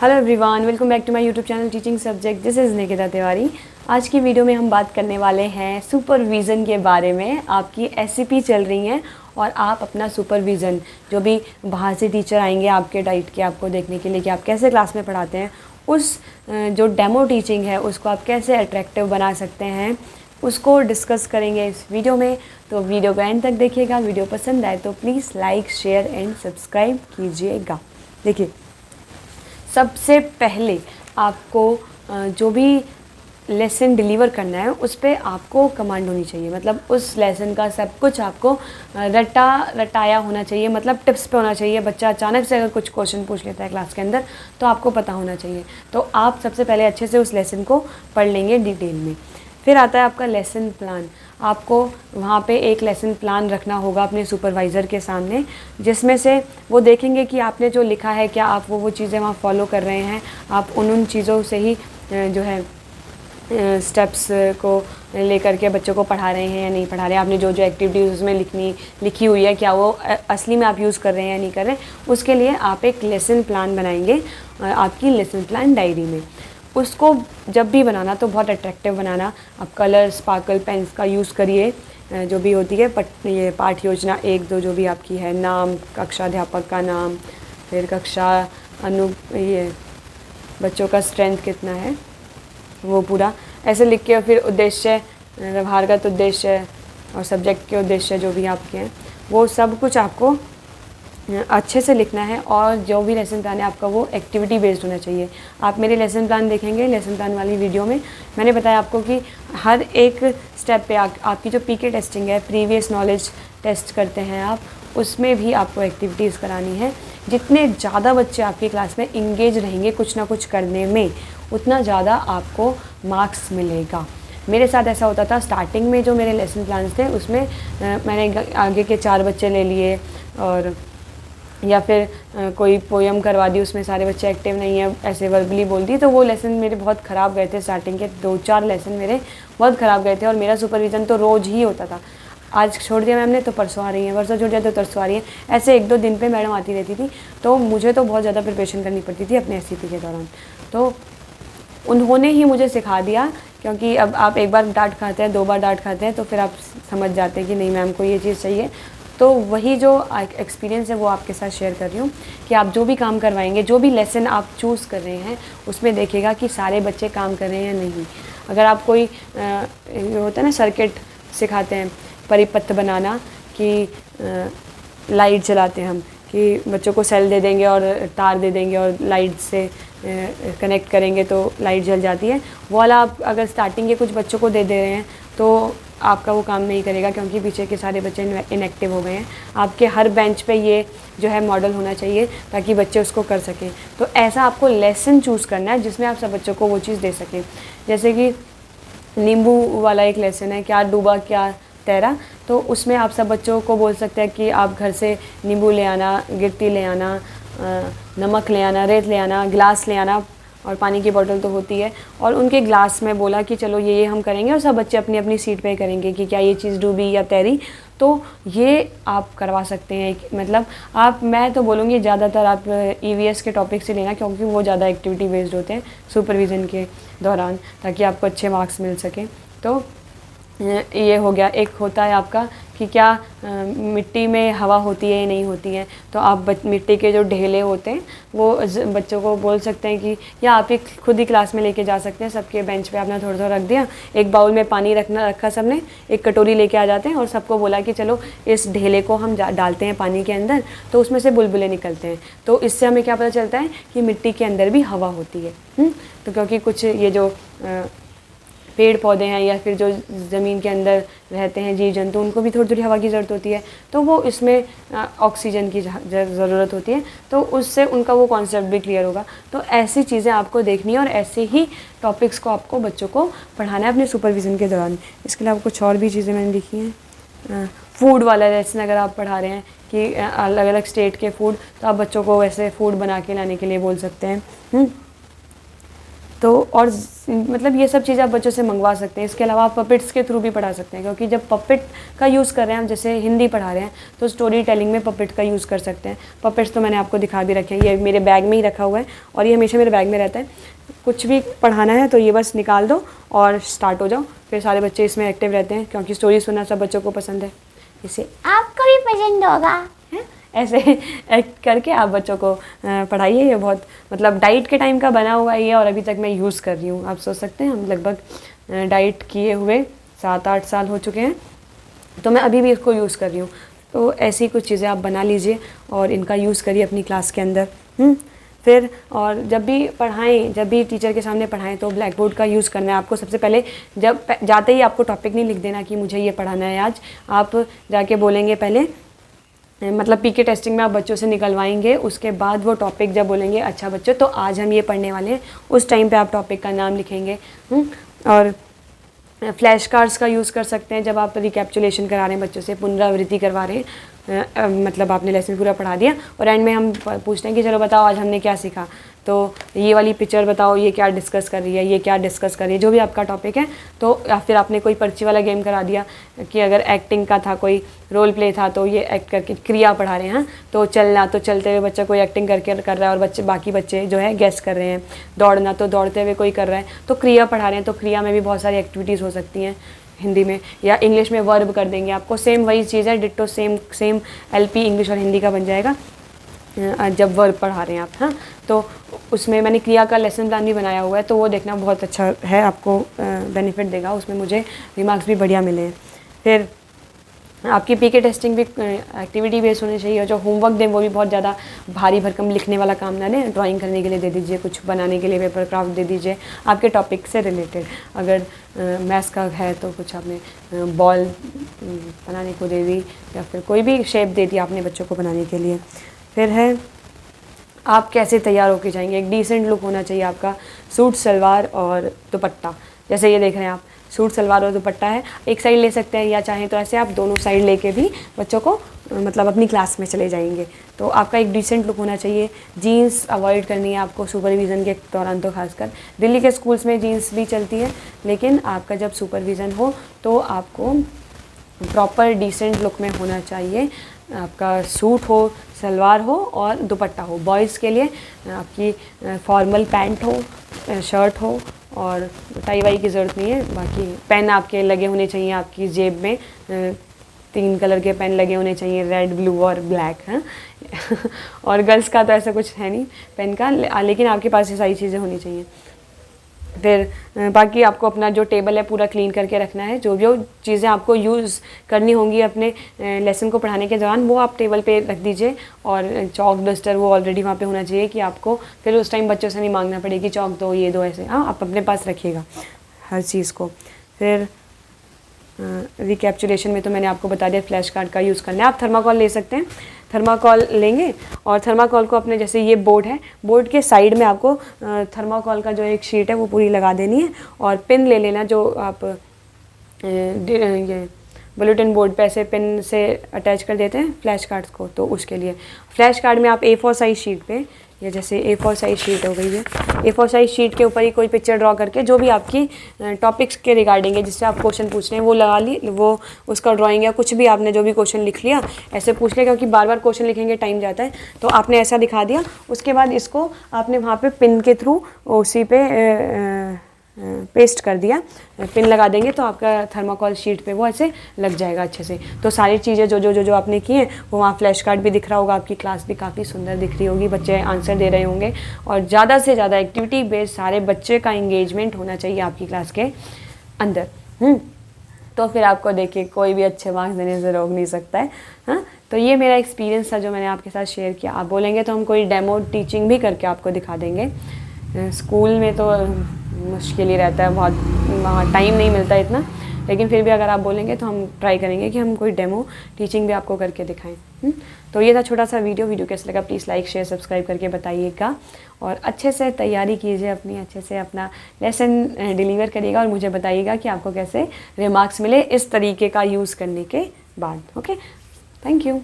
Hello everyone, welcome back to my YouTube channel teaching subject. This is Nikita Tiwari. आज की video में हम बात करने वाले हैं सुपरविज़न के बारे में। आपकी एससीपी चल रही हैं और आप अपना सुपरविज़न, जो भी बाहर से टीचर आएंगे आपके डाइट के आपको देखने के लिए कि आप कैसे क्लास में पढ़ाते हैं, उस जो डेमो टीचिंग है उसको आप कैसे अट्रैक्टिव बना सकते हैं, उसको डिस्कस करेंगे इस वीडियो में। तो वीडियो को एंड तक देखिएगा। वीडियो पसंद आए तो please like, share and subscribe कीजिएगा। देखिए, सबसे पहले आपको जो भी लेसन डिलीवर करना है उस पर आपको कमांड होनी चाहिए। मतलब उस लेसन का सब कुछ आपको रटाया होना चाहिए, मतलब टिप्स पे होना चाहिए। बच्चा अचानक से अगर कुछ क्वेश्चन पूछ लेता है क्लास के अंदर तो आपको पता होना चाहिए। तो आप सबसे पहले अच्छे से उस लेसन को पढ़ लेंगे डिटेल में। फिर आता है आपका लेसन प्लान। आपको वहाँ पे एक लेसन प्लान रखना होगा अपने सुपरवाइज़र के सामने, जिसमें से वो देखेंगे कि आपने जो लिखा है क्या आप वो चीज़ें वहाँ फॉलो कर रहे हैं, आप उन चीज़ों से ही जो है स्टेप्स को लेकर के बच्चों को पढ़ा रहे हैं या नहीं पढ़ा रहे हैं। आपने जो जो एक्टिविटीज़ उसमें लिखी हुई है क्या वो असली में आप यूज़ कर रहे हैं या नहीं कर रहे हैं। उसके लिए आप एक लेसन प्लान बनाएंगे आपकी लेसन प्लान डायरी में। उसको जब भी बनाना तो बहुत अट्रैक्टिव बनाना। आप कलर, स्पार्कल पेन्स का यूज़ करिए, जो भी होती है ये पाठ योजना 1-2 जो भी आपकी है, नाम, कक्षा अध्यापक का नाम, फिर कक्षा ये बच्चों का स्ट्रेंथ कितना है वो पूरा ऐसे लिख के, और फिर उद्देश्य, व्यवहारगत उद्देश्य और सब्जेक्ट के उद्देश्य जो भी आपके हैं वो सब कुछ आपको अच्छे से लिखना है। और जो भी लेसन प्लान है आपका वो एक्टिविटी बेस्ड होना चाहिए। आप मेरे लेसन प्लान देखेंगे, लेसन प्लान वाली वीडियो में मैंने बताया आपको कि हर एक स्टेप पे आपकी जो पीके टेस्टिंग है, प्रीवियस नॉलेज टेस्ट करते हैं आप, उसमें भी आपको एक्टिविटीज़ करानी है। जितने ज़्यादा बच्चे आपकी क्लास में इंगेज रहेंगे कुछ ना कुछ करने में, उतना ज़्यादा आपको मार्क्स मिलेगा। मेरे साथ ऐसा होता था स्टार्टिंग में, जो मेरे लेसन प्लान्स थे उसमें मैंने आगे के 4 बच्चे ले लिए, और या फिर कोई पोयम करवा दी, उसमें सारे बच्चे एक्टिव नहीं है, ऐसे वर्बली बोल दी, तो वो लेसन मेरे बहुत ख़राब गए थे। स्टार्टिंग के 2-4 लेसन मेरे बहुत ख़राब गए थे और मेरा सुपरविज़न तो रोज़ ही होता था। आज छोड़ दिया मैम ने तो परसों आ रही है, परसों छोड़ दिया तो परसों आ रही है, ऐसे 1-2 दिन पे मैडम आती रहती थी। तो मुझे तो बहुत ज़्यादा प्रिपरेशन करनी पड़ती थी अपने एससीपी के दौरान। तो उन्होंने ही मुझे सिखा दिया, क्योंकि अब आप एक बार डांट खाते हैं, 2 बार डांट खाते हैं तो फिर आप समझ जाते हैं कि नहीं मैम को ये चीज़ चाहिए। तो वही जो एक्सपीरियंस है वो आपके साथ शेयर कर रही हूँ कि आप जो भी काम करवाएंगे, जो भी लेसन आप चूज़ कर रहे हैं, उसमें देखिएगा कि सारे बच्चे काम कर रहे हैं या नहीं। अगर आप कोई होता है ना सर्किट सिखाते हैं, परिपथ बनाना, कि लाइट जलाते हैं हम, कि बच्चों को सेल दे देंगे और तार दे देंगे और लाइट से कनेक्ट करेंगे तो लाइट जल जाती है, वो वाला आप अगर स्टार्टिंग के कुछ बच्चों को दे रहे हैं तो आपका वो काम नहीं करेगा, क्योंकि पीछे के सारे बच्चे इनएक्टिव हो गए हैं। आपके हर बेंच पे ये जो है मॉडल होना चाहिए ताकि बच्चे उसको कर सकें। तो ऐसा आपको लेसन चूज़ करना है जिसमें आप सब बच्चों को वो चीज़ दे सकें। जैसे कि नींबू वाला एक लेसन है, क्या डूबा क्या तैरा, तो उसमें आप सब बच्चों को बोल सकते हैं कि आप घर से नींबू ले आना, गिट्टी ले आना, नमक ले आना, रेत ले आना, गिलास ले आना, और पानी की बोतल तो होती है, और उनके ग्लास में बोला कि चलो ये हम करेंगे, और सब बच्चे अपनी अपनी सीट पे करेंगे कि क्या ये चीज़ डूबी या तैरी। तो ये आप करवा सकते हैं। मतलब मैं तो बोलूँगी ज़्यादातर आप ईवीएस के टॉपिक से लेना, क्योंकि वो ज़्यादा एक्टिविटी बेस्ड होते हैं सुपरविज़न के दौरान, ताकि आपको अच्छे मार्क्स मिल सकें। तो ये हो गया। एक होता है आपका कि क्या मिट्टी में हवा होती है या नहीं होती है, तो आप मिट्टी के जो ढेले होते हैं वो बच्चों को बोल सकते हैं कि, या आप एक खुद ही क्लास में लेके जा सकते हैं। सबके बेंच पे आपने थोड़ा थोड़ा रख दिया, एक बाउल में पानी रखा सबने, एक कटोरी लेके आ जाते हैं और सबको बोला कि चलो इस ढेले को हम डालते हैं पानी के अंदर, तो उसमें से बुलबुले निकलते हैं। तो इससे हमें क्या पता चलता है कि मिट्टी के अंदर भी हवा होती है। तो क्योंकि कुछ ये जो पेड़ पौधे हैं या फिर जो ज़मीन के अंदर रहते हैं जीव जंतु, उनको भी थोड़ी थोड़ी हवा की ज़रूरत होती है, तो वो इसमें ऑक्सीजन की ज़रूरत होती है, तो उससे उनका वो कॉन्सेप्ट भी क्लियर होगा। तो ऐसी चीज़ें आपको देखनी है और ऐसे ही टॉपिक्स को आपको बच्चों को पढ़ाना है अपने सुपरविज़न के दौरान। इसके अलावा कुछ और भी चीज़ें मैंने लिखी हैं। फूड वाला लेसन अगर आप पढ़ा रहे हैं कि अलग अलग स्टेट के फूड, तो आप बच्चों को वैसे फूड बना के लाने के लिए बोल सकते हैं। तो और मतलब ये सब चीज़ें आप बच्चों से मंगवा सकते हैं। इसके अलावा आप पपेट्स के थ्रू भी पढ़ा सकते हैं, क्योंकि जब पपेट का यूज़ कर रहे हैं हम, जैसे हिंदी पढ़ा रहे हैं तो स्टोरी टेलिंग में पपेट का यूज़ कर सकते हैं। पपेट्स तो मैंने आपको दिखा भी रखे हैं, ये मेरे बैग में ही रखा हुआ है और ये हमेशा मेरे बैग में रहता है। कुछ भी पढ़ाना है तो ये बस निकाल दो और स्टार्ट हो जाओ, फिर सारे बच्चे इसमें एक्टिव रहते हैं, क्योंकि स्टोरी सुनना सब बच्चों को पसंद है। इसे आपको भी पसंद होगा। ऐसे एक्ट करके आप बच्चों को पढ़ाइए। ये बहुत मतलब डाइट के टाइम का बना हुआ है ये, और अभी तक मैं यूज़ कर रही हूँ। आप सोच सकते हैं हम लगभग डाइट किए हुए 7-8 साल हो चुके हैं, तो मैं अभी भी इसको यूज़ कर रही हूँ। तो ऐसी कुछ चीज़ें आप बना लीजिए और इनका यूज़ करिए अपनी क्लास के अंदर। फिर और जब भी पढ़ाएं, जब भी टीचर के सामने पढ़ाएं तो ब्लैक बोर्ड का यूज़ करना है आपको। सबसे पहले जब जाते ही आपको टॉपिक नहीं लिख देना कि मुझे ये पढ़ाना है आज। आप जाके बोलेंगे पहले, मतलब पीके टेस्टिंग में आप बच्चों से निकलवाएंगे, उसके बाद वो टॉपिक जब बोलेंगे अच्छा बच्चों तो आज हम ये पढ़ने वाले हैं, उस टाइम पे आप टॉपिक का नाम लिखेंगे। और फ्लैश कार्ड्स का यूज़ कर सकते हैं जब आप रिकैप्चुलेशन करा रहे हैं बच्चों से, पुनरावृत्ति करवा रहे हैं। मतलब आपने लेसन पूरा पढ़ा दिया और एंड में हम पूछते हैं कि चलो बताओ आज हमने क्या सीखा, तो ये वाली पिक्चर बताओ, ये क्या डिस्कस कर रही है, ये क्या डिस्कस कर रही है, जो भी आपका टॉपिक है। तो या फिर आपने कोई पर्ची वाला गेम करा दिया कि अगर एक्टिंग का था, कोई रोल प्ले था, तो ये एक्ट करके क्रिया पढ़ा रहे हैं। तो चलना तो चलते हुए बच्चा कोई एक्टिंग करके कर रहा है और बच्चे बाकी बच्चे जो है गेस कर रहे हैं। दौड़ना तो दौड़ते हुए कोई कर रहा है, तो क्रिया पढ़ा रहे हैं। तो क्रिया में भी बहुत सारी एक्टिविटीज़ हो सकती हैं हिंदी में, या इंग्लिश में वर्ब कर देंगे आपको। सेम वही चीज़ है, डिट्टो सेम एलपी इंग्लिश और हिंदी का बन जाएगा जब वर्ब पढ़ा रहे हैं आप। हाँ, तो उसमें मैंने क्रिया का लेसन प्लान भी बनाया हुआ है, तो वो देखना बहुत अच्छा है, आपको बेनिफिट देगा। उसमें मुझे रिमार्क्स भी बढ़िया मिले हैं। फिर आपकी पीके टेस्टिंग भी एक्टिविटी बेस्ड होनी चाहिए, और जो होमवर्क दें वो भी बहुत ज़्यादा भारी भरकम लिखने वाला काम ना दें। ड्राइंग करने के लिए दे दीजिए, कुछ बनाने के लिए पेपर क्राफ्ट दे दीजिए आपके टॉपिक से रिलेटेड। अगर मैथ्स का है तो कुछ आपने बॉल बनाने को दे दी, या फिर कोई भी शेप दे दी आपने बच्चों को बनाने के लिए। फिर है आप कैसे तैयार होके जाएंगे। एक डिसेंट लुक होना चाहिए आपका, सूट सलवार और दुपट्टा। जैसे ये देख रहे हैं आप, सूट सलवार और दुपट्टा है, एक साइड ले सकते हैं, या चाहें तो ऐसे आप दोनों साइड लेके भी बच्चों को मतलब अपनी क्लास में चले जाएंगे। तो आपका एक डिसेंट लुक होना चाहिए। जीन्स अवॉइड करनी है आपको सुपरविज़न के दौरान, तो खासकर दिल्ली के स्कूल्स में जीन्स भी चलती है, लेकिन आपका जब सुपरविज़न हो तो आपको प्रॉपर डिसेंट लुक में होना चाहिए। आपका सूट हो, सलवार हो और दुपट्टा हो। बॉयज़ के लिए आपकी फॉर्मल पैंट हो, शर्ट हो, और टाई वाई की ज़रूरत नहीं है। बाकी पेन आपके लगे होने चाहिए आपकी जेब में, 3 कलर के पेन लगे होने चाहिए, रेड, ब्लू और ब्लैक। हाँ और गर्ल्स का तो ऐसा कुछ है नहीं पेन का, लेकिन आपके पास ये सारी चीज़ें होनी चाहिए। फिर बाकी आपको अपना जो टेबल है पूरा क्लीन करके रखना है। जो चीज़ें आपको यूज़ करनी होंगी अपने लेसन को पढ़ाने के दौरान, वो आप टेबल पे रख दीजिए। और चॉक डस्टर वो ऑलरेडी वहाँ पे होना चाहिए कि आपको फिर उस टाइम बच्चों से नहीं मांगना पड़े कि चॉक दो, ये दो, ऐसे। हाँ, आप अपने पास रखिएगा हर चीज़ को। फिर रिकैप्चुलेशन में तो मैंने आपको बता दिया, फ्लैश कार्ड का यूज़ करना है। आप थर्माकोल ले सकते हैं, थर्माकोल लेंगे और थर्माकोल को अपने, जैसे ये बोर्ड है, बोर्ड के साइड में आपको थर्माकोल का जो एक शीट है वो पूरी लगा देनी है। और पिन ले लेना, जो आप ये बुलेटिन बोर्ड पे ऐसे पिन से अटैच कर देते हैं फ्लैश कार्ड्स को, तो उसके लिए फ्लैश कार्ड में आप A4 साइज़ शीट पे, या जैसे A4 साइज़ शीट हो गई है, A4 साइज़ शीट के ऊपर ही कोई पिक्चर ड्रॉ करके जो भी आपकी टॉपिक्स के रिगार्डिंग है, जिससे आप क्वेश्चन पूछ रहे हैं, वो लगा ली, वो उसका ड्राइंग या कुछ भी आपने जो भी क्वेश्चन लिख लिया ऐसे पूछ लिया, क्योंकि बार बार क्वेश्चन लिखेंगे टाइम जाता है, तो आपने ऐसा दिखा दिया। उसके बाद इसको आपने वहाँ पे पिन के थ्रू उसी पे पेस्ट कर दिया, पिन लगा देंगे तो आपका थर्माकोल शीट पे वो ऐसे लग जाएगा अच्छे से। तो सारी चीज़ें जो आपने की हैं वो वहाँ फ्लैश कार्ड भी दिख रहा होगा, आपकी क्लास भी काफ़ी सुंदर दिख रही होगी, बच्चे आंसर दे रहे होंगे, और ज़्यादा से ज़्यादा एक्टिविटी बेस्ड सारे बच्चे का इंगेजमेंट होना चाहिए आपकी क्लास के अंदर। तो फिर आपको देखिए कोई भी अच्छे मार्क्स देने से रोक नहीं सकता है। हाँ, तो ये मेरा एक्सपीरियंस था जो मैंने आपके साथ शेयर किया। आप बोलेंगे तो हम कोई डेमो टीचिंग भी करके आपको दिखा देंगे। स्कूल में तो मुश्किल ही रहता है, बहुत वहाँ टाइम नहीं मिलता इतना, लेकिन फिर भी अगर आप बोलेंगे तो हम ट्राई करेंगे कि हम कोई डेमो टीचिंग भी आपको करके दिखाएं। तो ये था छोटा सा वीडियो कैसा लगा प्लीज़ लाइक शेयर सब्सक्राइब करके बताइएगा, और अच्छे से तैयारी कीजिए अपनी, अच्छे से अपना लेसन डिलीवर करिएगा और मुझे बताइएगा कि आपको कैसे रिमार्क्स मिले इस तरीके का यूज़ करने के बाद। Okay, thank you.